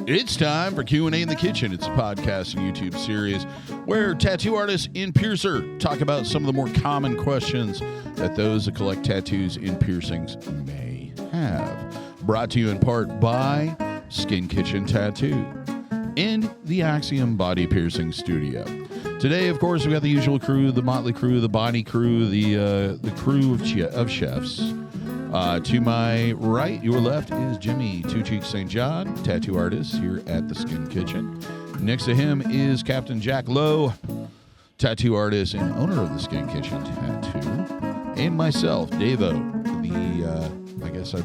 It's time for Q&A in the Kitchen. It's a podcast and YouTube series where tattoo artists and piercer talk about some of the more common questions that those that collect tattoos and piercings may have. Brought to you in part by Skin Kitchen Tattoo and the Axiom Body Piercing Studio. Today, of course, we got the usual crew, the motley crew, the body crew, the crew of chefs. To my right, your left, is Jimmy Two Cheeks St. John, tattoo artist here at the Skin Kitchen. Next to him is Captain Jack Lowe, tattoo artist and owner of the Skin Kitchen Tattoo. And myself, DaVo,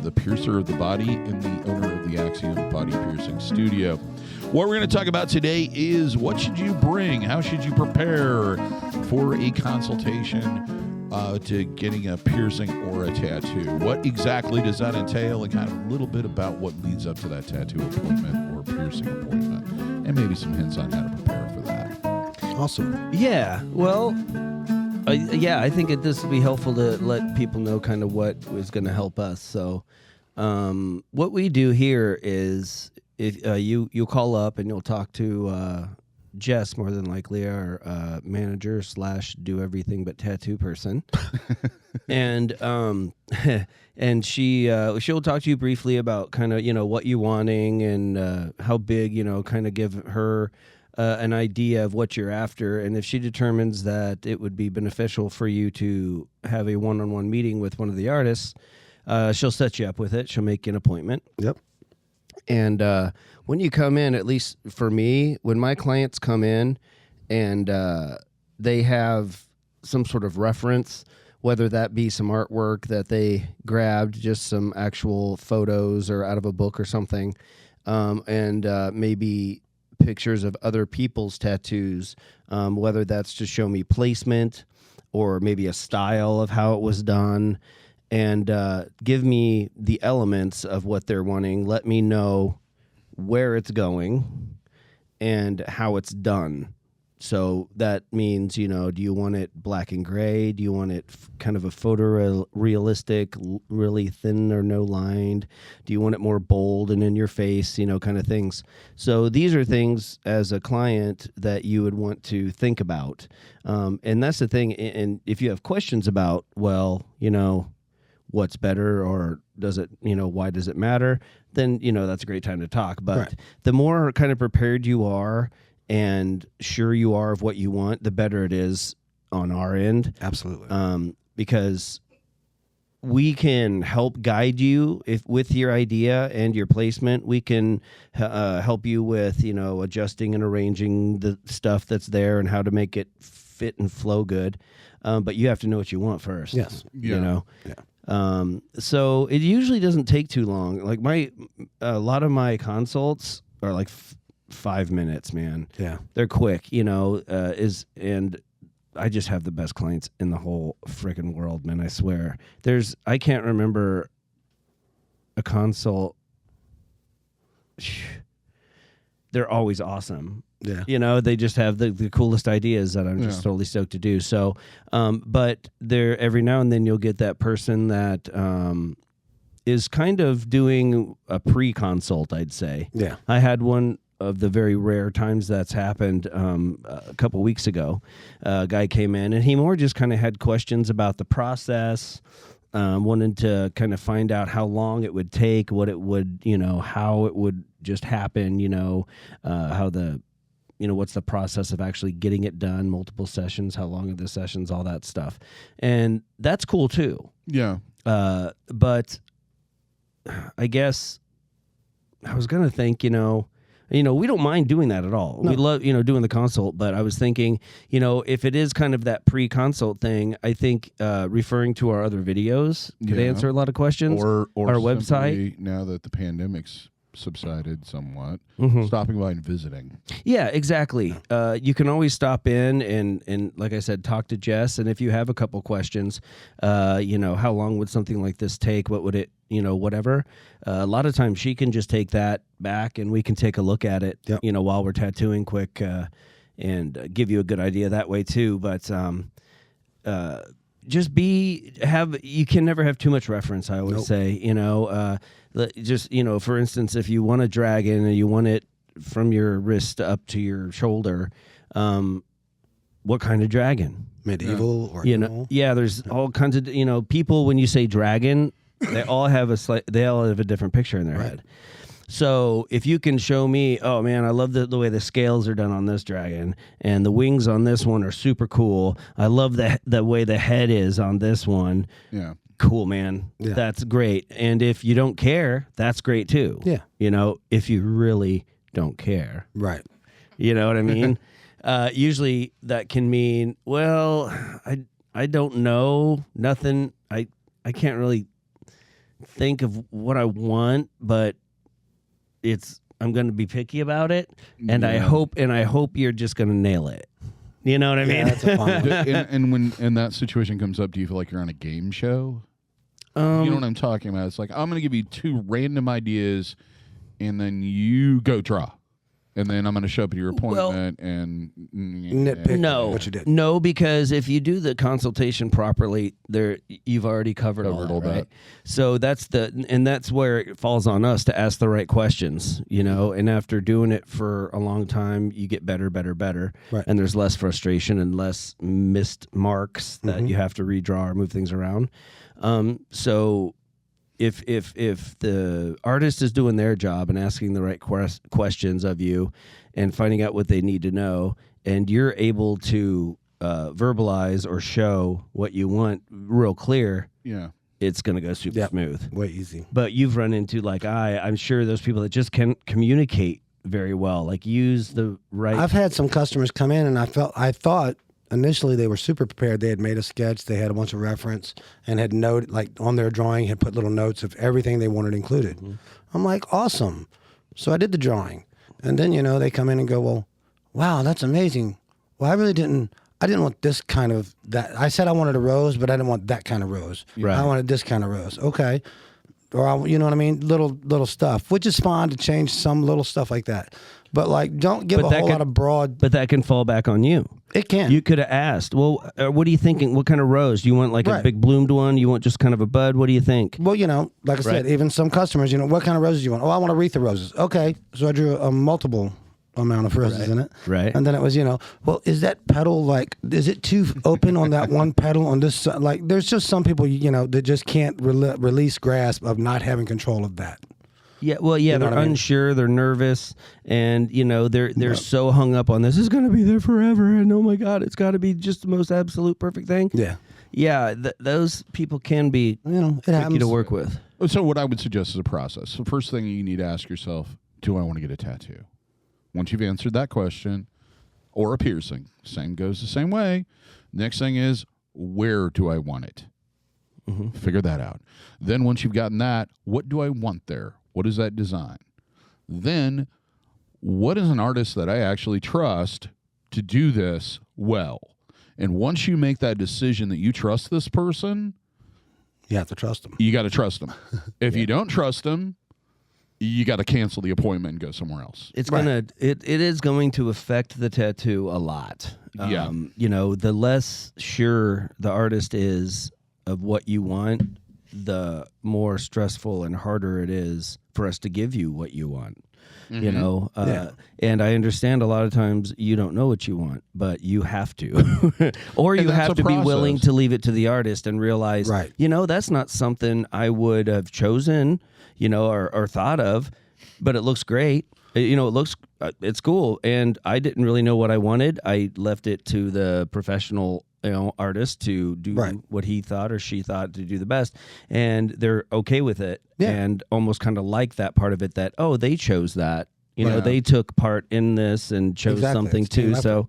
the piercer of the body and the owner of the Axiom Body Piercing Studio. What we're going to talk about today is what should you bring? How should you prepare for a consultation to getting a piercing or a tattoo? What exactly does that entail, and kind of a little bit about what leads up to that tattoo appointment or piercing appointment, and maybe some hints on how to prepare for that. Awesome. Yeah, well, I think this would be helpful to let people know kind of what is going to help us. So what we do here is if you call up and you'll talk to Jess, more than likely, our manager / do everything but tattoo person, and she'll talk to you briefly about kind of what you're wanting and how big, kind of give her an idea of what you're after, and if she determines that it would be beneficial for you to have a one-on-one meeting with one of the artists, she'll set you up with it. She'll make you an appointment. Yep. And when you come in, at least for me, when my clients come in and they have some sort of reference, whether that be some artwork that they grabbed, just some actual photos or out of a book or something, and maybe pictures of other people's tattoos, whether that's to show me placement or maybe a style of how it was done, and give me the elements of what they're wanting. Let me know where it's going and how it's done. So that means, do you want it black and gray? Do you want it kind of a photorealistic, really thin or no lined? Do you want it more bold and in your face, kind of things? So these are things as a client that you would want to think about. And that's the thing. And if you have questions about, what's better, or does it, why does it matter? Then, that's a great time to talk. But right. The more kind of prepared you are and sure you are of what you want, the better it is on our end. Absolutely. Because we can help guide you with your idea and your placement. We can help you with, adjusting and arranging the stuff that's there and how to make it fit and flow good. But you have to know what you want first. Yes. Yeah. Yeah. So it usually doesn't take too long. Like a lot of my consults are like 5 minutes, man. Yeah. They're quick, and I just have the best clients in the whole freaking world, man. I swear. I can't remember a consult. They're always awesome. Yeah. They just have the coolest ideas that I'm just totally stoked to do. So, but there every now and then you'll get that person that is kind of doing a pre-consult, I'd say. Yeah. I had one of the very rare times that's happened a couple weeks ago. A guy came in and he more just kind of had questions about the process, wanted to kind of find out how long it would take, what it would, how it would just happen, how the, what's the process of actually getting it done, multiple sessions, how long are the sessions, all that stuff. And that's cool too. Yeah. But I guess I was going to think, we don't mind doing that at all. No. We love, doing the consult, but I was thinking, if it is kind of that pre-consult thing, I think referring to our other videos could answer a lot of questions. Or our website. Now that the pandemic's subsided somewhat, stopping by and visiting. Yeah, exactly. You can always stop in and like I said, talk to Jess. And if you have a couple questions, how long would something like this take? What would it, whatever. A lot of times she can just take that back and we can take a look at it, while we're tattooing quick and give you a good idea that way too. But just you can never have too much reference. I always say, just, for instance, if you want a dragon and you want it, from your wrist up to your shoulder, what kind of dragon? Medieval or yeah, there's all kinds of people. When you say dragon, they all have a different picture in their head. So if you can show me, oh man, I love the way the scales are done on this dragon, and the wings on this one are super cool. I love the way the head is on this one. Yeah. Cool, man. Yeah. That's great. And if you don't care, that's great too. Yeah. If you really don't care. Right. You know what I mean? Usually that can mean, well, I don't know, nothing. I can't really think of what I want, but I'm going to be picky about it, and I hope you're just going to nail it. You know what I mean? That's a fun one. And when that situation comes up, do you feel like you're on a game show? You know what I'm talking about? It's like, I'm going to give you 2 random ideas, and then you go draw. And then I'm going to show up at your appointment and nitpick what you did. No, because if you do the consultation properly, you've already covered all that, right? So that's where it falls on us to ask the right questions, And after doing it for a long time, you get better, right. And there's less frustration and less missed marks that you have to redraw or move things around. So if the artist is doing their job and asking the right questions of you and finding out what they need to know, and you're able to verbalize or show what you want real clear, it's going to go super smooth. Way easy. But you've run into, I'm sure those people that just can't communicate very well, use the right... I've had some customers come in, and I thought initially they were super prepared. They had made a sketch, they had a bunch of reference, and had noted, on their drawing, had put little notes of everything they wanted included. Mm-hmm. I'm like, awesome. So I did the drawing. And then, they come in and go, well, wow, that's amazing. Well, I didn't want this kind of, that. I said I wanted a rose, but I didn't want that kind of rose. Right. I wanted this kind of rose. Okay. Or, you know what I mean? Little stuff, which is fine to change some little stuff like that. But don't give a whole lot of broad. But that can fall back on you. It can. You could have asked, well, what are you thinking? What kind of rose? Do you want a big bloomed one? You want just kind of a bud? What do you think? Well, like I said, even some customers, what kind of roses do you want? Oh, I want a wreath of roses. Okay. So I drew a multiple amount of roses in it. Right. And then it was, well, is that petal is it too open on that one petal on this side? There's just some people, that just can't release grasp of not having control of that. Yeah, well, they're unsure, they're nervous, and they're so hung up on this is going to be there forever, and oh my God, it's got to be just the most absolute perfect thing. Yeah. Those people can be tricky to work with. So what I would suggest is a process. The first thing you need to ask yourself: do I want to get a tattoo? Once you've answered that question, or a piercing, same goes the same way. Next thing is, where do I want it? Mm-hmm. Figure that out. Then once you've gotten that, what do I want there? What is that design? Then, what is an artist that I actually trust to do this well? And once you make that decision that you trust this person, you have to trust them. You got to trust them. If you don't trust them, you got to cancel the appointment and go somewhere else. It is going to affect the tattoo a lot. Yeah. The less sure the artist is of what you want, the more stressful and harder it is for us to give you what you want. Mm-hmm. And I understand a lot of times you don't know what you want, but you have to, or you have to be willing to leave it to the artist and realize, that's not something I would have chosen, or thought of, but it looks great. It's cool. And I didn't really know what I wanted. I left it to the professional artist to do what he thought or she thought to do the best, and they're okay with it, and almost kind of like that part of it that, oh, they chose that, they took part in this and chose something too. So,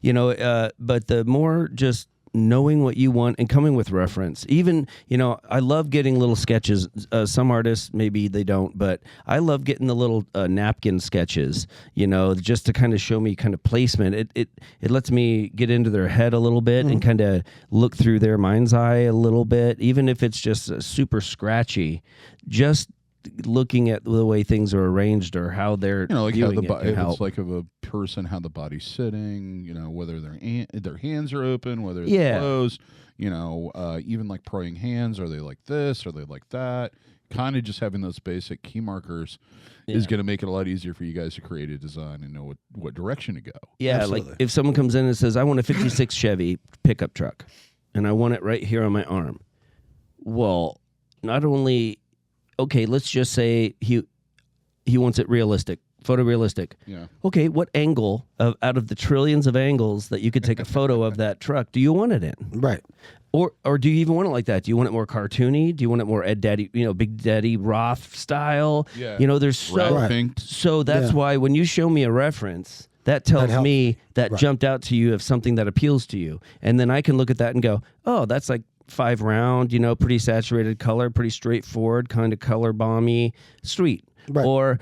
but the more just knowing what you want and coming with reference. Even, I love getting little sketches. Some artists, maybe they don't, but I love getting the little napkin sketches, just to kind of show me kind of placement. It lets me get into their head a little bit and kind of look through their mind's eye a little bit, even if it's just super scratchy. Just looking at the way things are arranged or how they're like how it's like of a person, how the body's sitting, whether their hands are open, whether it's closed, even like praying hands, are they like this, are they like that? kind of just having those basic key markers is going to make it a lot easier for you guys to create a design and know what direction to go. Yeah, Absolutely. like if someone comes in and says, I want a 56 Chevy pickup truck, and I want it right here on my arm. Well, not only, okay, let's just say he wants it realistic, photorealistic. Yeah. Okay, what angle out of the trillions of angles that you could take a photo of that truck do you want it in? Right. Or do you even want it like that? Do you want it more cartoony? Do you want it more Ed Daddy, Big Daddy Roth style? Yeah. There's so Red pink. so that's Yeah. why when you show me a reference, that tells helps. me that Right. jumped out to you of something that appeals to you. And then I can look at that and go, oh, that's like 5 round, pretty saturated color, pretty straightforward, kind of color balmy, sweet. Right. Or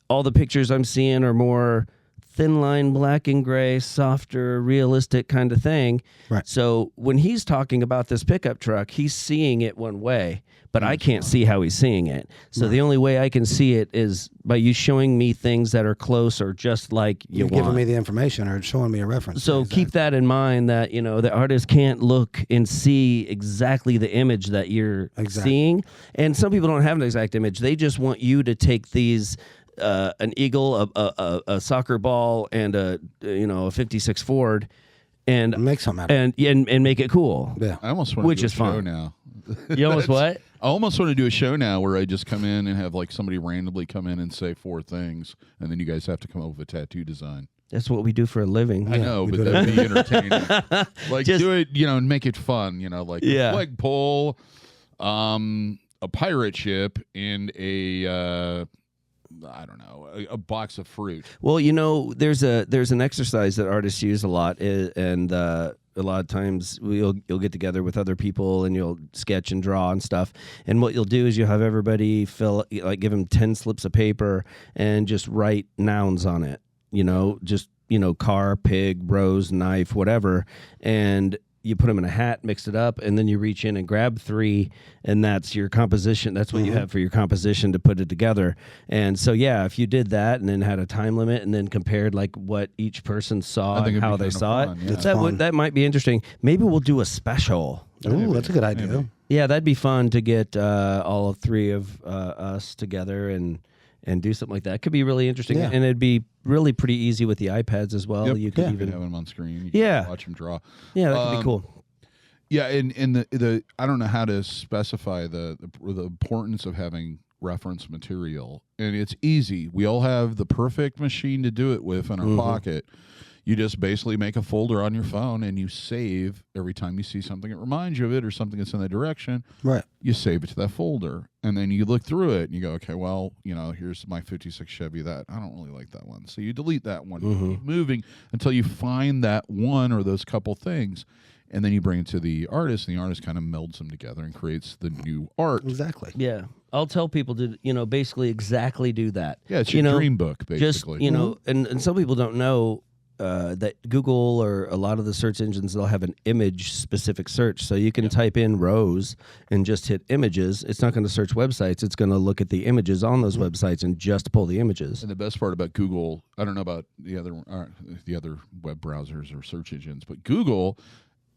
all the pictures I'm seeing are more thin line, black and gray, softer, realistic kind of thing. Right. So when he's talking about this pickup truck, he's seeing it one way, but I can't see how he's seeing it. So the only way I can see it is by you showing me things that are close or just like you You're want. giving me the information or showing me a reference. So Exactly. keep that in mind that, the artist can't look and see exactly the image that you're Exactly. seeing. And some people don't have an exact image. They just want you to take these an eagle, a soccer ball, and a 56 Ford, and Make something out of and make it cool. Yeah. I almost want Which to do is a show fun. now. You almost what? I almost want to do a show now where I just come in and have like somebody randomly come in and say 4 things, and then you guys have to come up with a tattoo design. That's what we do for a living. I know, we but do that'd be entertaining. Like Just- do it, and make it fun. Like Yeah. a flagpole, a pirate ship, and I don't know, a box of fruit. Well, there's an exercise that artists use a lot, and a lot of times you'll get together with other people and you'll sketch and draw and stuff. And what you'll do is you'll have everybody give them 10 slips of paper and just write nouns on it. Car, pig, rose, knife, whatever, and you put them in a hat, mix it up, and then you reach in and grab 3, and that's your composition. That's what you have for your composition to put it together. And so, yeah, if you did that and then had a time limit and then compared like what each person saw I think and it'd how be they kinda saw fun, it, yeah. It's that fun. that might be interesting. Maybe we'll do a special. Ooh, that's a good idea. Maybe. Yeah, that'd be fun to get all 3 of us together and do something like that. Could be really interesting, Yeah. and it'd be really pretty easy with the iPads as well. Yep. You could Yeah. You can even, have them on screen. You can Yeah. watch them draw. yeah, that could be cool. Yeah, and the I don't know how to specify the importance of having reference material, and it's easy. We all have the perfect machine to do it with in our pocket. You just basically make a folder on your phone and you save every time you see something that reminds you of it or something that's in that direction. Right. You save it to that folder, and then you look through it and you go, okay, well, here's my 56 Chevy. That I don't really like that one, so you delete that one. You keep moving until you find that one or those couple things. And then you bring it to the artist, and the artist kind of melds them together and creates the new art. Exactly. Yeah, I'll tell people to basically exactly do that. Yeah, it's your dream book, basically. Just and some people don't know that Google or a lot of the search engines, they'll have an image specific search, so you can type in rose and just hit images. It's not going to search websites. It's going to look at the images on those websites and just pull the images. And the best part about Google, I don't know about the other web browsers or search engines, but Google,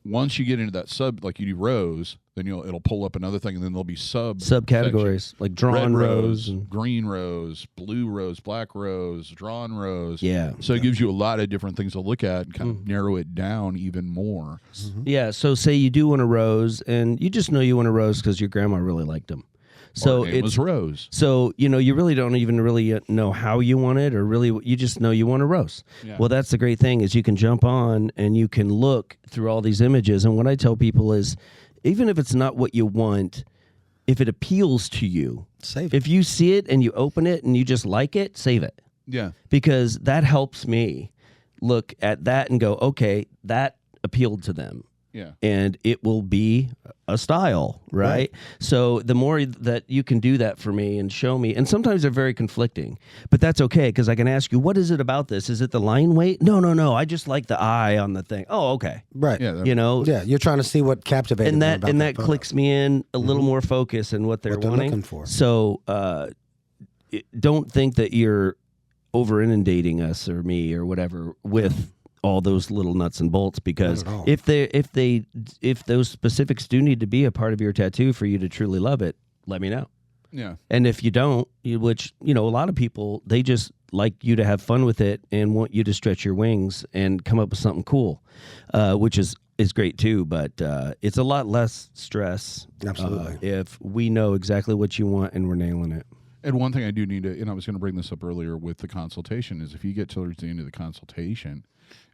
once you get into that like you do rows, then it'll pull up another thing, and then there'll be Subcategories like drawn red rows. green rows, blue rows, black rows, drawn rows. Yeah. So it gives you a lot of different things to look at and kind of narrow it down even more. Yeah, so say you do want a rose, and you just know you want a rose because your grandma really liked them. So Our name was Rose. So, you really don't even really know how you want it, or really you just know you want a rose. Yeah. Well, that's the great thing is you can jump on and you can look through all these images. And what I tell people is, even if it's not what you want, if it appeals to you, Save it. if you see it and you open it and you just like it, save it. Yeah. Because that helps me look at that and go, okay, that appealed to them. Yeah. And it will be a style, right? So the more that you can do that for me and show me, and sometimes they're very conflicting, but that's okay because I can ask you, what is it about this? Is it the line weight? No. I just like the eye on the thing. Oh, okay. Right. Yeah. Yeah, You're trying to see what captivated and them that about and that photo. clicks me in a little more focus in what they're What they're wanting. looking for. So don't think that you're over inundating us or me or whatever with all those little nuts and bolts, because Not at all. if those specifics do need to be a part of your tattoo for you to truly love it, let me know. Yeah. And if you don't, which, a lot of people, they just like you to have fun with it and want you to stretch your wings and come up with something cool, which is great too. But it's a lot less stress. Absolutely. If we know exactly what you want and we're nailing it. And one thing I do need to, and I was going to bring this up earlier with the consultation, is if you get towards the end of the consultation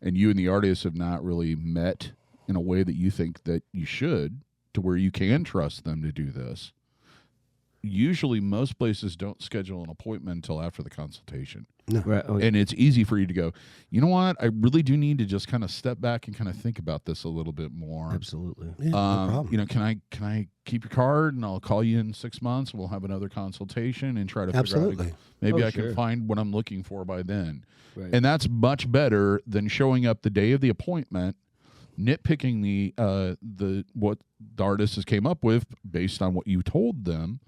and you and the artist have not really met in a way that you think that you should, to where you can trust them to do this, usually most places don't schedule an appointment until after the consultation. No. Right. Oh, And it's easy for you to go, you know what, I really do need to just kind of step back and kind of think about this a little bit more. absolutely. Yeah, no problem. Can I keep your card and I'll call you in 6 months and we'll have another consultation and try to figure Absolutely. out maybe I sure. can find what I'm looking for by then. Right. And that's much better than showing up the day of the appointment, nitpicking the what the artist has came up with based on what you told them,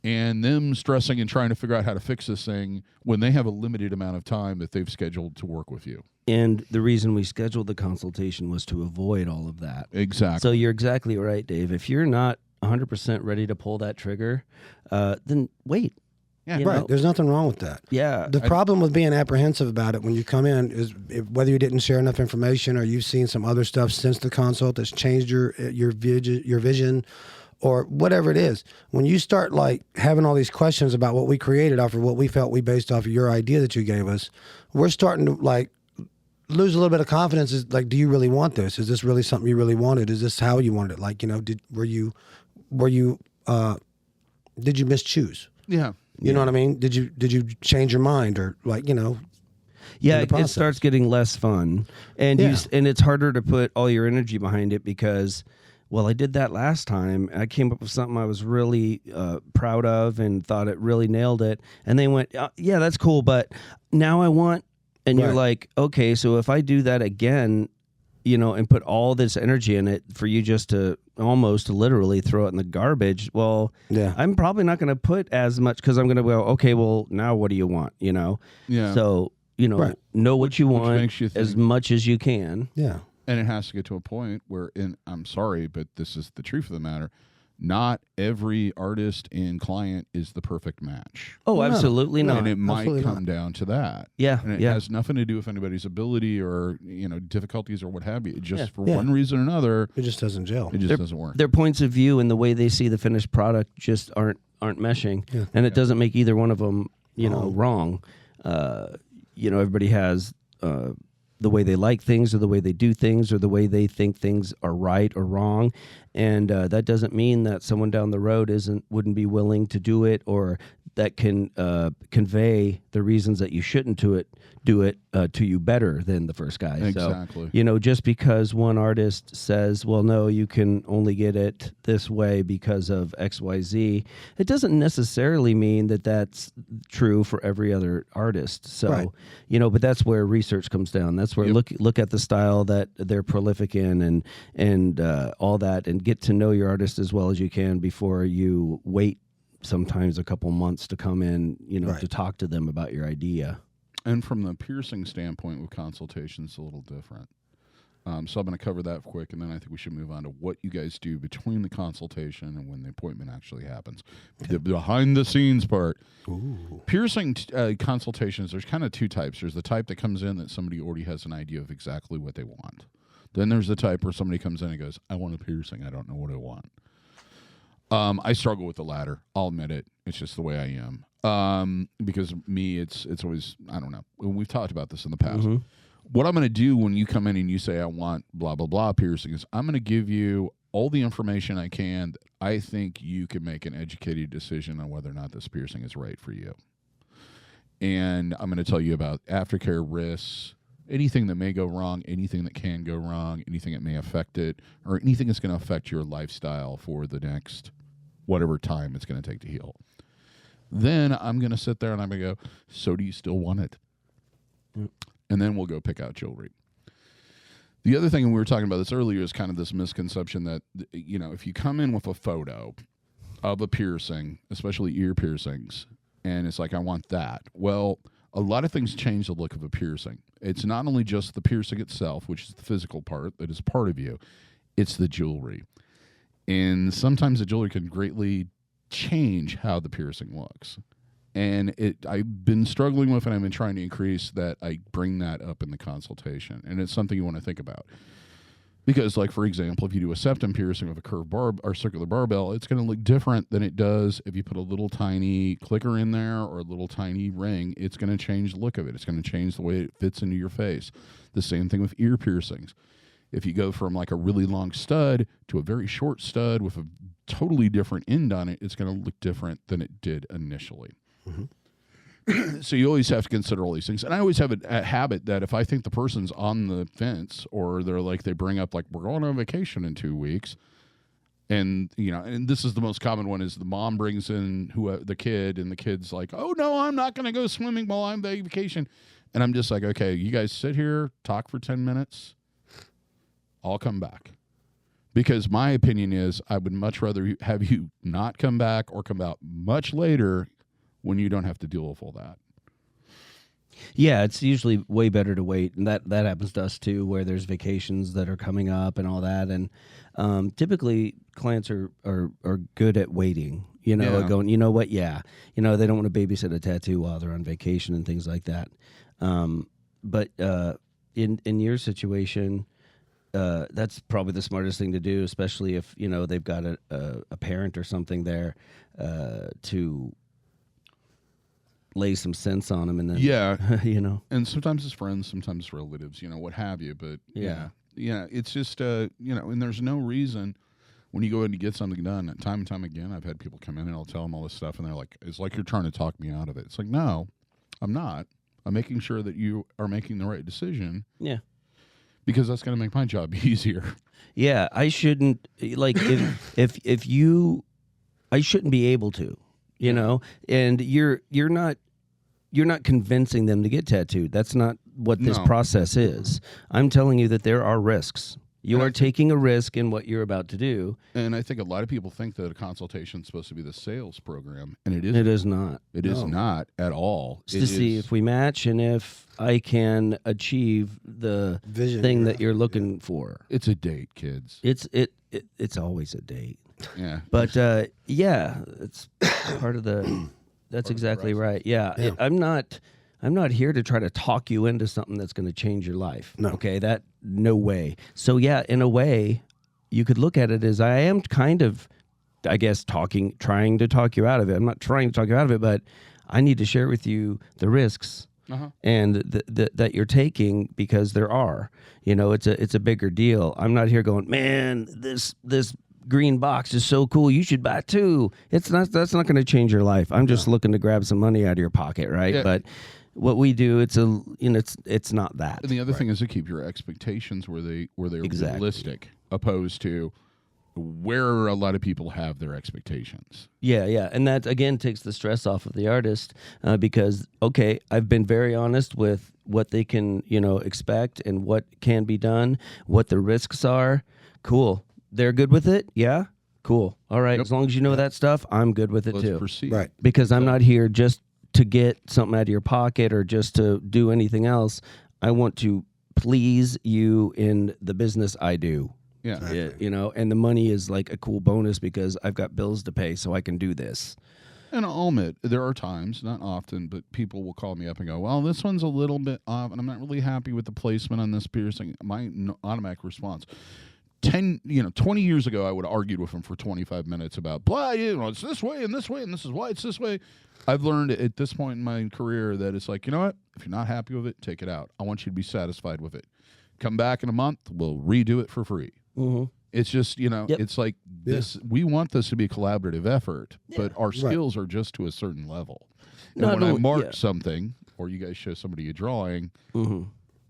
and them stressing and trying to figure out how to fix this thing when they have a limited amount of time that they've scheduled to work with you. And the reason we scheduled the consultation was to avoid all of that. Exactly. So you're exactly right, Dave. If you're not 100% ready to pull that trigger, then wait. Yeah. You Right. know? There's nothing wrong with that. Yeah. The problem with being apprehensive about it when you come in is whether you didn't share enough information or you've seen some other stuff since the consult that's changed your vision or whatever it is. When you start like having all these questions about what we created off of what we felt we based off of your idea that you gave us, we're starting to like lose a little bit of confidence. Is like, do you really want this? Is this really something you really wanted? Is this how you wanted it? Like, did you mischoose? Yeah. You know what I mean? Did you change your mind or like, Yeah, in the it process. starts getting less fun, and Yeah. and it's harder to put all your energy behind it because, well, I did that last time. I came up with something I was really proud of and thought it really nailed it, and they went, "Yeah, that's cool, but now I want." And you're Right. like, "Okay, so if I do that again, and put all this energy in it for you just to almost literally throw it in the garbage, well, Yeah. I'm probably not going to put as much because I'm going to go, okay, well, now what do you want? Yeah. So, Right. know what you Which want makes you as think- much as you can. Yeah. And it has to get to a point where, and I'm sorry, but this is the truth of the matter, not every artist and client is the perfect match. Oh, No. absolutely No. not. And it might absolutely come not. down to that. Yeah, And it yeah. has nothing to do with anybody's ability or, difficulties or what have you. It just, for Yeah. one reason or another, It just doesn't gel. it just doesn't work. Their points of view and the way they see the finished product just aren't meshing, Yeah. and it doesn't make either one of them, wrong. Everybody has the way they like things or the way they do things or the way they think things are right or wrong, and that doesn't mean that someone down the road wouldn't be willing to do it or that can convey the reasons that you shouldn't do it to you better than the first guy. Exactly. So, just because one artist says, well, no, you can only get it this way because of XYZ, it doesn't necessarily mean that that's true for every other artist. So, Right. But that's where research comes down. That's where look at the style that they're prolific in and all that, and get to know your artist as well as you can before you wait sometimes a couple months to come in, Right. to talk to them about your idea. And from the piercing standpoint with consultations, it's a little different. So I'm going to cover that quick, and then I think we should move on to what you guys do between the consultation and when the appointment actually happens. The behind-the-scenes part. Ooh. Piercing consultations, there's kind of two types. There's the type that comes in that somebody already has an idea of exactly what they want. Then there's the type where somebody comes in and goes, I want a piercing. I don't know what I want. I struggle with the latter. I'll admit it. It's just the way I am. Because me, it's always, I don't know. We've talked about this in the past. Mm-hmm. What I'm going to do when you come in and you say, I want blah, blah, blah piercing is I'm going to give you all the information I can that I think you can make an educated decision on whether or not this piercing is right for you. And I'm going to tell you about aftercare risks, anything that may go wrong, anything that can go wrong, anything that may affect it, or anything that's going to affect your lifestyle for the next whatever time it's going to take to heal. Then I'm going to sit there and I'm going to go, so do you still want it? Yep. And then we'll go pick out jewelry. The other thing, and we were talking about this earlier, is kind of this misconception that, if you come in with a photo of a piercing, especially ear piercings, and it's like, I want that. Well, a lot of things change the look of a piercing. It's not only just the piercing itself, which is the physical part that is part of you, it's the jewelry. And sometimes the jewelry can greatly change how the piercing looks. And I've been struggling with, and I've been trying to increase that. I bring that up in the consultation, and it's something you want to think about. Because, like, for example, if you do a septum piercing with a curved or circular barbell, it's going to look different than it does if you put a little tiny clicker in there or a little tiny ring. It's going to change the look of it. It's going to change the way it fits into your face. The same thing with ear piercings. If you go from like a really long stud to a very short stud with a totally different end on it, it's going to look different than it did initially. So you always have to consider all these things. And I always have a habit that if I think the person's on the fence, or they bring up like, we're going on vacation in 2 weeks, and and this is the most common one, is the mom brings in the kid, and the kid's like, oh no, I'm not going to go swimming while I'm on vacation. And I'm just like, okay, you guys sit here, talk for 10 minutes. I'll come back. Because my opinion is, I would much rather have you not come back or come out much later when you don't have to deal with all that. Yeah, it's usually way better to wait, and that happens to us too, where there's vacations that are coming up and all that, and typically clients are good at waiting. Going, you know what? Yeah, they don't want to babysit a tattoo while they're on vacation and things like that. But in your situation, that's probably the smartest thing to do, especially if they've got a parent or something there to lay some sense on them, and then and sometimes it's friends, sometimes it's relatives, what have you. But it's just and there's no reason when you go in to get something done. Time and time again, I've had people come in and I'll tell them all this stuff, and they're like, it's like you're trying to talk me out of it. It's like, no, I'm not. I'm making sure that you are making the right decision. Yeah. Because that's going to make my job easier. Yeah, I shouldn't, like, if you, I shouldn't be able to, and you're not convincing them to get tattooed. That's not what this process is. I'm telling you that there are risks. You are taking a risk in what you're about to do. And I think a lot of people think that a consultation is supposed to be the sales program, and it isn't. It is not. It is not at all. It's to see if we match and if I can achieve the thing that you're looking for. It's a date, kids. It's always a date. Yeah. But it's part of the. That's exactly right. Yeah. I'm not here to try to talk you into something that's going to change your life. No. Okay, no way. So yeah, in a way, you could look at it as I am kind of, I guess, trying to talk you out of it. I'm not trying to talk you out of it, but I need to share with you the risks and that you're taking, because there are. It's a bigger deal. I'm not here going, man, this green box is so cool, you should buy two. That's not going to change your life. I'm just looking to grab some money out of your pocket, right? Yeah. But what we do, it's not that. And the other thing is to keep your expectations where they're realistic, opposed to where a lot of people have their expectations. Yeah, and that again takes the stress off of the artist, because I've been very honest with what they can expect and what can be done, what the risks are. Cool. They're good with it? Yeah? Cool. All right. Yep. As long as you know that stuff, I'm good with it. Let's proceed. Right. Because I'm not here just to get something out of your pocket or just to do anything else. I want to please you in the business I do. Yeah. And the money is like a cool bonus because I've got bills to pay, so I can do this. And I'll admit, there are times, not often, but people will call me up and go, well, this one's a little bit off, and I'm not really happy with the placement on this piercing. My automatic response, 20 years ago, I would have argued with him for 25 minutes about, blah, it's this way and this way, and this is why it's this way. I've learned at this point in my career that it's like, you know what? If you're not happy with it, take it out. I want you to be satisfied with it. Come back in a month, we'll redo it for free. Mm-hmm. It's just, it's like this. We want this to be a collaborative effort, but our skills are just to a certain level. And when I mark something, or you guys show somebody a drawing,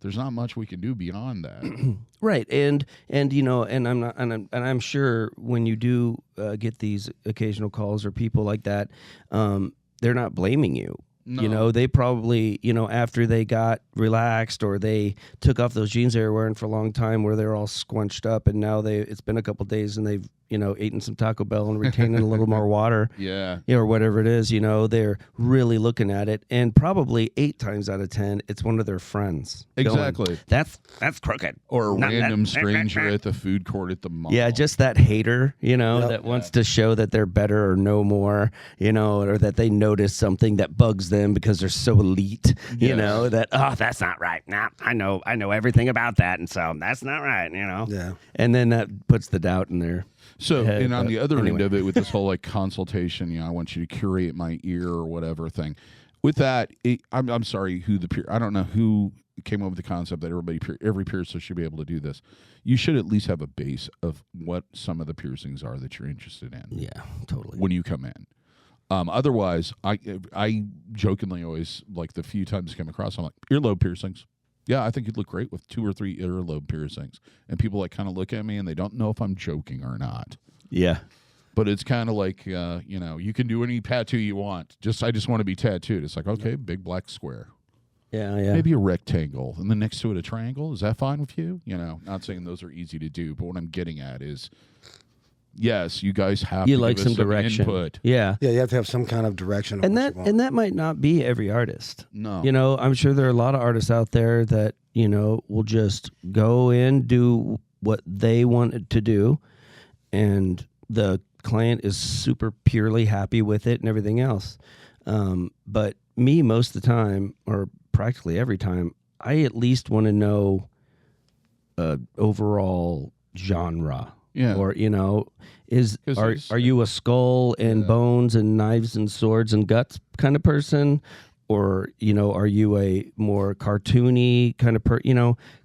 there's not much we can do beyond that. Right, and I'm sure when you do get these occasional calls or people like that, they're not blaming you. No. They probably, after they got relaxed or they took off those jeans they were wearing for a long time where they're all squunched up, and now it's been a couple of days and they've eating some Taco Bell and retaining a little more water. Yeah. Or whatever it is, they're really looking at it, and probably 8 times out of 10, it's one of their friends. Exactly. Going, that's crooked. Or a random stranger at the food court at the mall. Yeah, just that hater, that wants to show that they're better or know more, or that they notice something that bugs them because they're so elite, that, that's not right. Nah, I know everything about that, and so that's not right, Yeah. And then that puts the doubt in there. So, head, and on the other anyway. end of it, with this whole like consultation, I want you to curate my ear or whatever thing. With that, I'm sorry who I don't know who came up with the concept that every piercer should be able to do this. You should at least have a base of what some of the piercings are that you're interested in. Yeah, totally. When you come in. Otherwise, I jokingly always, like the few times I come across, I'm like, earlobe piercings. Yeah, I think you'd look great with 2 or 3 earlobe piercings. And people like kind of look at me and they don't know if I'm joking or not. Yeah. But it's kind of like, you can do any tattoo you want. I just want to be tattooed. It's like, okay, big black square. Yeah. Maybe a rectangle. And then next to it, a triangle. Is that fine with you? Not saying those are easy to do. But what I'm getting at is, yes, you guys have to like give us some direction. Input. Yeah. Yeah, you have to have some kind of direction. And that might not be every artist. No. I'm sure there are a lot of artists out there that, will just go in, do what they wanted to do, and the client is super purely happy with it and everything else. But me, most of the time, or practically every time, I at least want to know overall genre. Yeah. Or, are you a skull and bones and knives and swords and guts kind of person? Or, are you a more cartoony kind of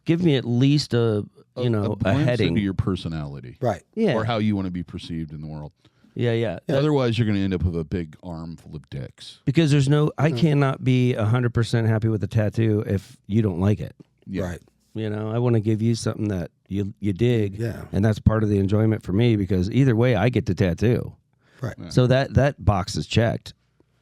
give me at least a heading into your personality. Right. Yeah. Or how you want to be perceived in the world. Yeah. Otherwise, you're going to end up with a big arm full of dicks. Because I cannot be 100% happy with a tattoo if you don't like it. Yeah. Right. I want to give you something that you dig. Yeah. And that's part of the enjoyment for me, because either way I get to tattoo. Right. Yeah. So that box is checked.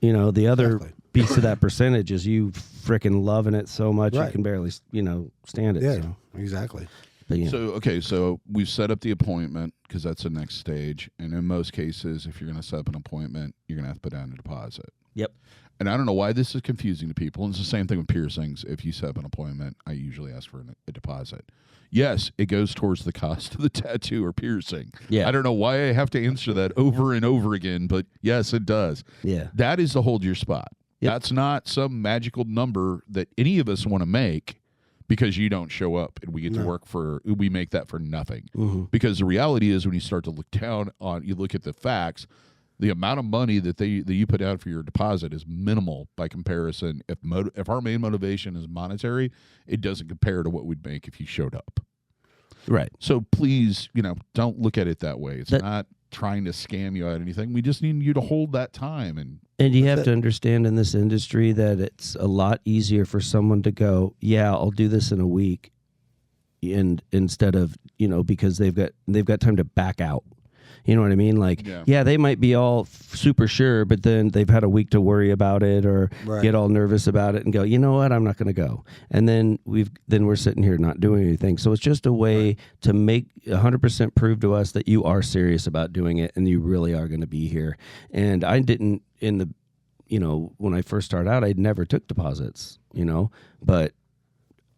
The other Exactly. piece of that percentage is you freaking loving it so much you Right. can barely, stand it. Yeah, So, exactly. but, yeah. So we've set up the appointment because that's the next stage. And in most cases, if you're going to set up an appointment, you're going to have to put down a deposit. Yep. And I don't know why this is confusing to people. And it's the same thing with piercings. If you set up an appointment, I usually ask for a deposit. Yes, it goes towards the cost of the tattoo or piercing. Yeah. I don't know why I have to answer that over and over again, but yes, it does. Yeah. That is to hold your spot. Yep. That's not some magical number that any of us want to make because you don't show up and we get to work we make that for nothing. Mm-hmm. Because the reality is when you start to look down on, you look at the facts, the amount of money that you put out for your deposit is minimal by comparison. If our main motivation is monetary, it doesn't compare to what we'd make if you showed up. Right. So please, don't look at it that way. It's not trying to scam you out of anything. We just need you to hold that time. And you have to understand in this industry that it's a lot easier for someone to go, yeah, I'll do this in a week, and instead of, because they've got time to back out. You know what I mean? Like, yeah, they might be all super sure, but then they've had a week to worry about it or get all nervous about it and go, you know what, I'm not going to go. And then we're sitting here not doing anything. So it's just a way to make 100% prove to us that you are serious about doing it and you really are going to be here. And I didn't when I first started out, I never took deposits, but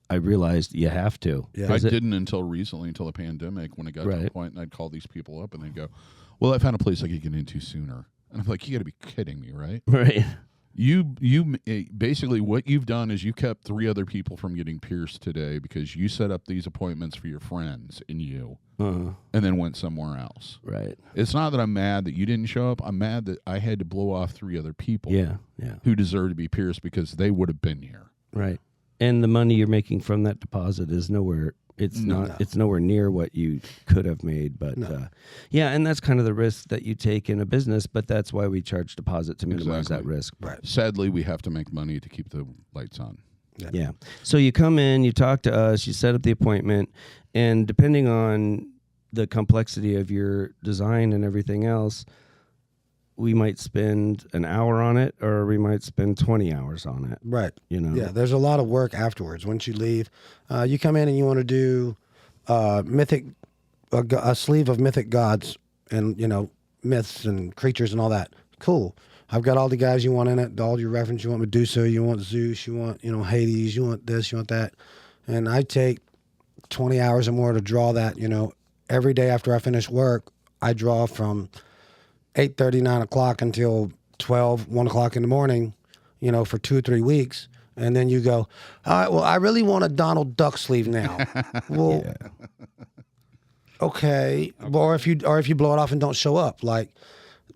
I realized you have to. Yeah. I didn't until recently, until the pandemic, when it got to the point, and I'd call these people up and they'd go, well, I found a place I could get into sooner. And I'm like, you got to be kidding me, right? Right. You basically what you've done is you kept 3 other people from getting pierced today because you set up these appointments for your friends and you, and then went somewhere else. Right. It's not that I'm mad that you didn't show up. I'm mad that I had to blow off 3 other people who deserve to be pierced because they would have been here. Right. And the money you're making from that deposit is nowhere. It's nowhere near what you could have made. But and that's kind of the risk that you take in a business. But that's why we charge deposit to minimize that risk. Right. Sadly, we have to make money to keep the lights on. Yeah. So you come in, you talk to us, you set up the appointment, and depending on the complexity of your design and everything else, we might spend an hour on it or we might spend 20 hours on it. Right. Yeah, there's a lot of work afterwards. Once you leave, you come in and you want to do a sleeve of mythic gods, and myths and creatures and all that. Cool. I've got all the guys you want in it, all your reference. You want Medusa, you want Zeus, you want Hades, you want this, you want that, and I take 20 hours or more to draw that. Every day after I finish work, I draw from 8:30, 9 o'clock until 12, 1 o'clock in the morning, for 2 or 3 weeks. And then you go, all right, well, I really want a Donald Duck sleeve now. Well, okay. Or if you blow it off and don't show up, like,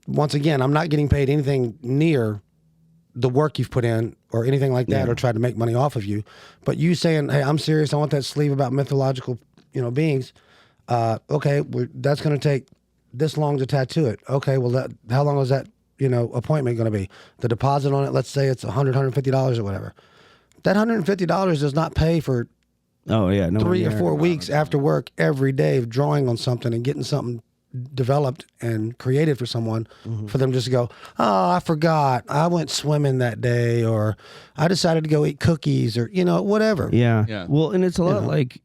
once again, I'm not getting paid anything near the work you've put in or anything like that, or tried to make money off of you. But you saying, hey, I'm serious, I want that sleeve about mythological, beings. Okay, that's going to take this long to tattoo it. Okay, well, how long is that, appointment going to be? The deposit on it, let's say it's $100, $150 or whatever. That $150 does not pay for 3 or 4 weeks after work every day of drawing on something and getting something developed and created for someone, for them just to go, oh, I forgot, I went swimming that day, or I decided to go eat cookies, or whatever. Yeah. Well, and it's a lot like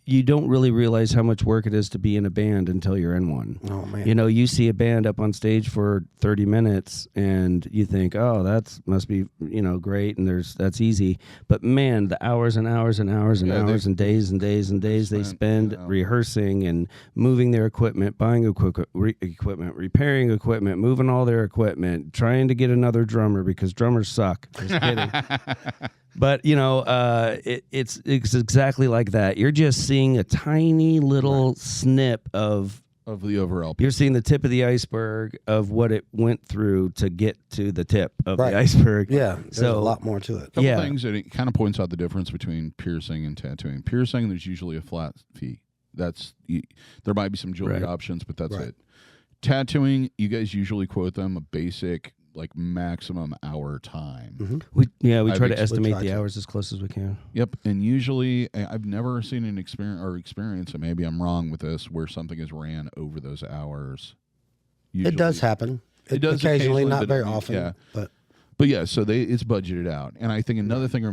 you don't really realize how much work it is to be in a band until you're in one. Oh man. You see a band up on stage for 30 minutes and you think, oh, that must be, great, and that's easy. But man, the hours and hours and hours and hours and days and days and days they spend rehearsing and moving their equipment, buying equipment, repairing equipment, moving all their equipment, trying to get another drummer because drummers suck. Just kidding. But it's exactly like that. You're just seeing a tiny little snip of the overall. You're seeing the tip of the iceberg of what it went through to get to the tip of the iceberg. Yeah, there's a lot more to it. A couple things, and it kind of points out the difference between piercing and tattooing. Piercing, there's usually a flat fee. There might be some jewelry options, but that's it. Tattooing, you guys usually quote them a basic, like, maximum hour time. We try to estimate the hours as close as we can. Yep, and usually I've never seen an experience, and maybe I'm wrong with this, where something is ran over those hours. Usually, it does happen. It does occasionally, not but very often. But yeah, so it's budgeted out. And I think another thing a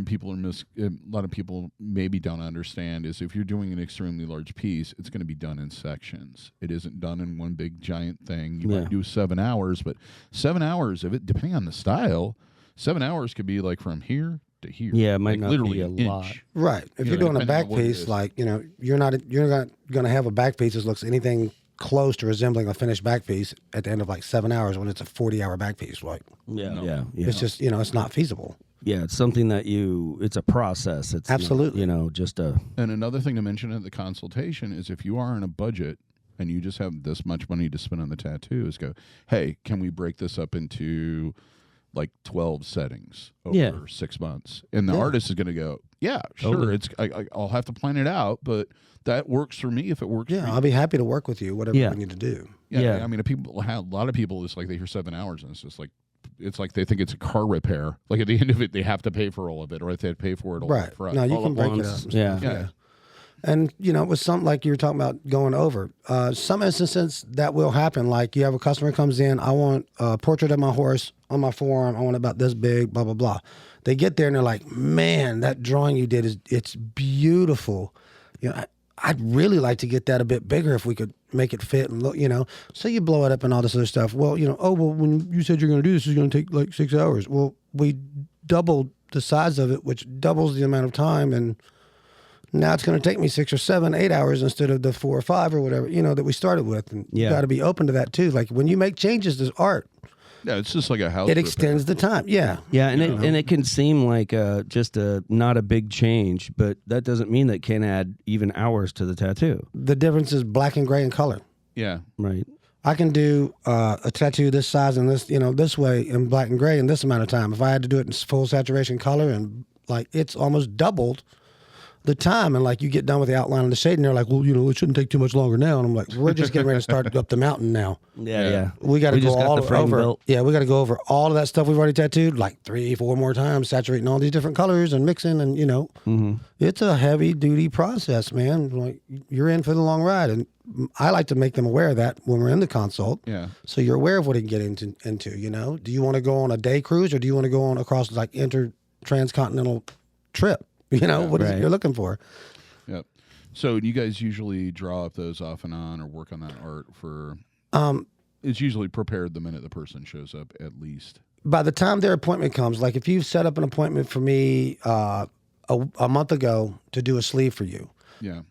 lot of people maybe don't understand is if you're doing an extremely large piece, it's going to be done in sections. It isn't done in one big giant thing. You might do 7 hours, but 7 hours of it, depending on the style, 7 hours could be like from here to here. Yeah, it might not literally be a lot. Right. If you're doing a back piece, like, you're not going to have a back piece that looks anything close to resembling a finished back piece at the end of like 7 hours when it's a 40-hour back piece. Like, it's just, it's not feasible. Yeah, it's something that it's a process. It's absolutely, just a. And another thing to mention at the consultation is if you are on a budget and you just have this much money to spend on the tattoos, go, hey, can we break this up into like 12 settings over 6 months? And the artist is going to go, yeah, sure. Totally. I'll have to plan it out, but that works for me if it works for you. I'll be happy to work with you, whatever we need to do. Yeah. I mean, a lot of people, it's like they hear 7 hours and it's just like, it's like they think it's a car repair. Like at the end of it, they have to pay for all of it, or if they pay for it all up front. No, you can break it up. Yeah. And, with something like you were talking about going over, some instances that will happen, like you have a customer comes in, I want a portrait of my horse on my forearm, I want it about this big, blah, blah, blah. They get there and they're like, man, that drawing you did, it's beautiful. I'd really like to get that a bit bigger if we could make it fit and look, So you blow it up and all this other stuff. Well, when you said you're going to do this, it's going to take like 6 hours. Well, we doubled the size of it, which doubles the amount of time, and now it's going to take me 6 or 7, 8 hours instead of the 4 or 5 or whatever, that we started with. And you got to be open to that too. Like when you make changes to art, yeah, it's just like a house. It extends the time. Yeah. Yeah, and it can seem like just not a big change, but that doesn't mean that it can add even hours to the tattoo. The difference is black and gray in color. Yeah. Right. I can do a tattoo this size and this, this way in black and gray in this amount of time. If I had to do it in full saturation color, and like it's almost doubled the time, and like you get done with the outline and the shade and they're like, well, it shouldn't take too much longer now. And I'm like, we're just getting ready to start up the mountain now. Yeah. We got to go all over. Built. Yeah, we got to go over all of that stuff we've already tattooed like 3, 4 more times, saturating all these different colors and mixing, and it's a heavy duty process, man. Like you're in for the long ride, and I like to make them aware of that when we're in the consult. Yeah. So you're aware of what you can get into. Do you want to go on a day cruise, or do you want to go on across like transcontinental trip? What is it you're looking for? Yep. So you guys usually draw up those off and on, or work on that art for It's usually prepared the minute the person shows up, at least. By the time their appointment comes, like if you've set up an appointment for me a month ago to do a sleeve for you, Yeah.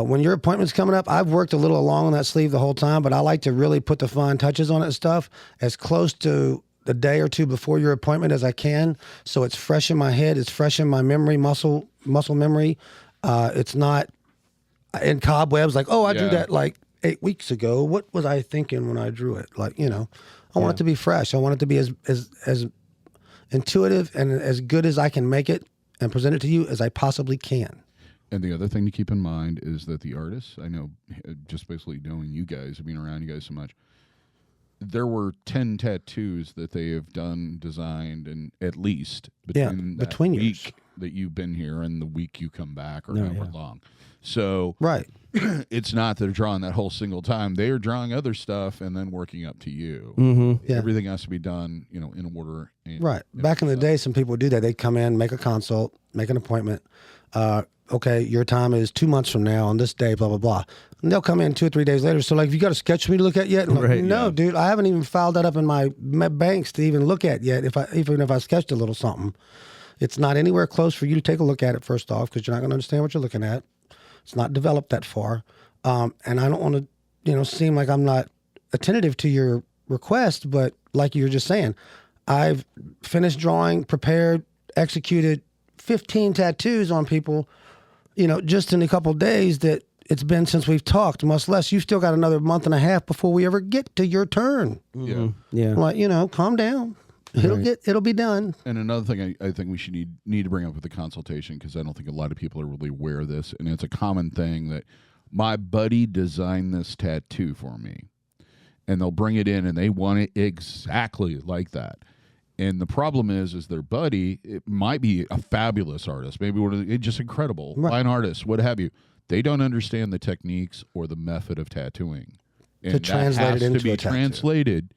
when your appointment's coming up, I've worked a little along on that sleeve the whole time, but I like to really put the fine touches on it and stuff as close to the day or two before your appointment as I can, so it's fresh in my head, it's fresh in my memory, muscle memory. It's not in cobwebs like, oh, I drew that like 8 weeks ago. What was I thinking when I drew it? Like, you know, I want it to be fresh. I want it to be as intuitive and as good as I can make it and present it to you as I possibly can. And the other thing to keep in mind is that the artists, I know, just basically knowing you guys, being around you guys so much, there were 10 tattoos that they have done, designed, and at least between years week that you've been here and the week you come back, or however long. So right, it's not that they're drawing that whole single time. They are drawing other stuff and then working up to you. Mm-hmm. Yeah. Everything has to be done, you know, in order. And right. Back in the day, some people would do that. They'd come in, make a consult, make an appointment. Okay, your time is 2 months from now on this day, blah, blah, blah. And they'll come in 2 or 3 days later. So, like, have you got a sketch for me to look at yet? And Right, no, dude, I haven't even filed that up in my banks to even look at yet. Even if I sketched a little something, it's not anywhere close for you to take a look at it, first off, because you're not going to understand what you're looking at. It's not developed that far. And I don't want to, you know, seem like I'm not attentive to your request, but like you were just saying, I've finished drawing, prepared, executed 15 tattoos on people, you know, just in a couple of days that it's been since we've talked, much less you've still got another month and a half before we ever get to your turn. Yeah. Yeah. I'm like, you know, calm down. It'll be done. And another thing I think we should need to bring up with the consultation, because I don't think a lot of people are really aware of this, and it's a common thing that my buddy designed this tattoo for me, and they'll bring it in and they want it exactly like that. And the problem is their buddy, it might be a fabulous artist, maybe just incredible, fine artist, what have you. They don't understand the techniques or the method of tattooing. And To translate that it has into to be a tattoo. translated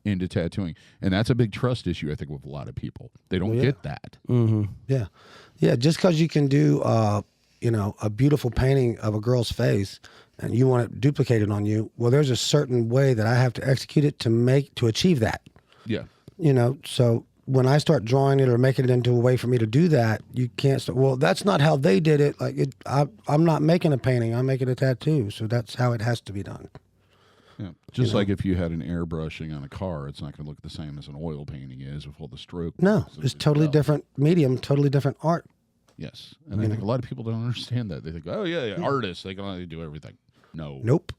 into tattooing. And that's a big trust issue, I think, with a lot of people. They don't get that. Mm-hmm. Yeah. Yeah. Just because you can do, you know, a beautiful painting of a girl's face and you want it duplicated on you, well, there's a certain way that I have to execute it to achieve that. Yeah. You know, so when I start drawing it or making it into a way for me to do that, you can't start, well, that's not how they did it. Like, I'm not making a painting, I'm making a tattoo. So that's how it has to be done. Yeah. Just like if you had an airbrushing on a car, it's not going to look the same as an oil painting is with all the stroke. No, it's totally different medium, totally different art. Yes. And I think a lot of people don't understand that. They think, oh, yeah, artists, they can only do everything. No. Nope.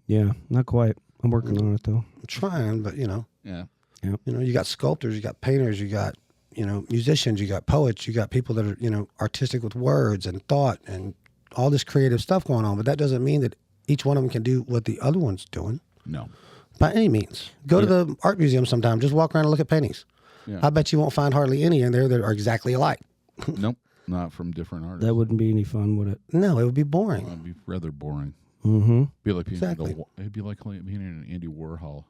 Yeah, not quite. I'm working on it, though. I'm trying, but, you know. Yeah. You know, you got sculptors, you got painters, you got, you know, musicians, you got poets, you got people that are, you know, artistic with words and thought and all this creative stuff going on. But that doesn't mean that each one of them can do what the other one's doing. No. By any means. Go to the art museum sometime. Just walk around and look at paintings. Yeah. I bet you won't find hardly any in there that are exactly alike. Nope. Not from different artists. That wouldn't be any fun, would it? No, it would be boring. It'd be rather boring. Mm-hmm. Be like being Exactly. it'd be like being in an Andy Warhol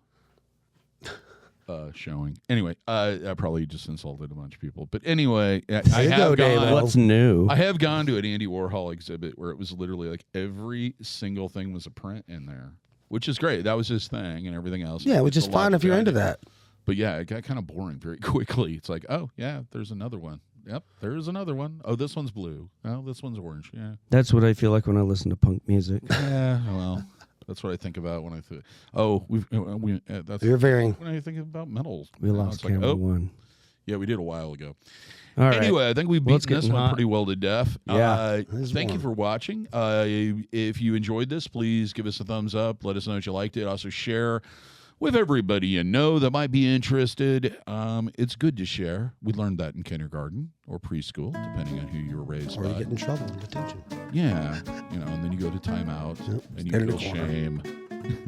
showing. Anyway, I probably just insulted a bunch of people. But anyway, I you have go, Dave. gone. What's new? I have gone to an Andy Warhol exhibit where it was literally like every single thing was a print in there, which is great. That was his thing and everything else. Yeah, which It's is a lot fine to if you're be into honest. that. But yeah, it got kind of boring very quickly. It's like, oh, yeah, there's another one. Yep, there's another one. Oh, this one's blue. Oh, this one's orange. Yeah. That's what I feel like when I listen to punk music. Yeah, well, that's what I think about when I think. Oh, that's You're very. when I think about metals. We You know, lost it's like, camera oh, one. yeah, we did a while ago. All right. Anyway, I think we've Well, it's beaten this getting one hot. pretty well to death. Yeah. Thank you for watching. If you enjoyed this, please give us a thumbs up. Let us know that you liked it. Also, share with everybody you know that might be interested. It's good to share. We learned that in kindergarten or preschool, depending on who you were raised Or by. you get in trouble in detention. Yeah, and then you go to timeout and you Stand in feel the corner. shame.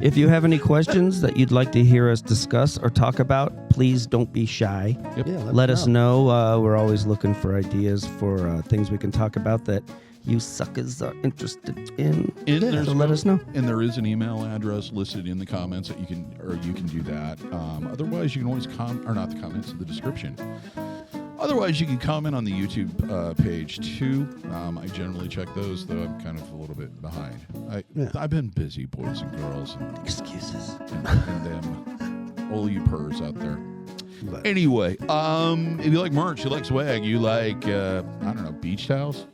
If you have any questions that you'd like to hear us discuss or talk about, please don't be shy. Yep. Yeah, Let us know. We're always looking for ideas for things we can talk about that you suckers are interested in. And there's So let us know. And there is an email address listed in the comments that you can do that. Otherwise, you can always not the comments, the description. Otherwise, you can comment on the YouTube page too. I generally check those, though I'm kind of a little bit behind. I've been busy, boys and girls. Excuses. And them, all you purrs out there. Anyway, if you like merch, you like swag, you like, I don't know, beach towels,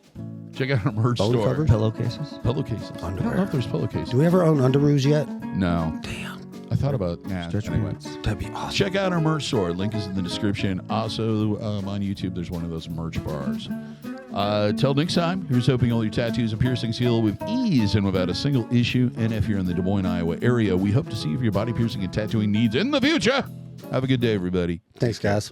check out our merch Bone store. covers? Pillowcases. Pillowcases. I Underwear. don't know if there's pillowcases. Do we ever own underoos yet? No. Damn. I thought about Stretch anyway. pants. That'd be awesome. Check out our merch store. Link is in the description. Also, on YouTube, there's one of those merch bars. Till next time, here's hoping all your tattoos and piercings heal with ease and without a single issue. And if you're in the Des Moines, Iowa area, we hope to see you for your body piercing and tattooing needs in the future. Have a good day, everybody. Thanks, guys.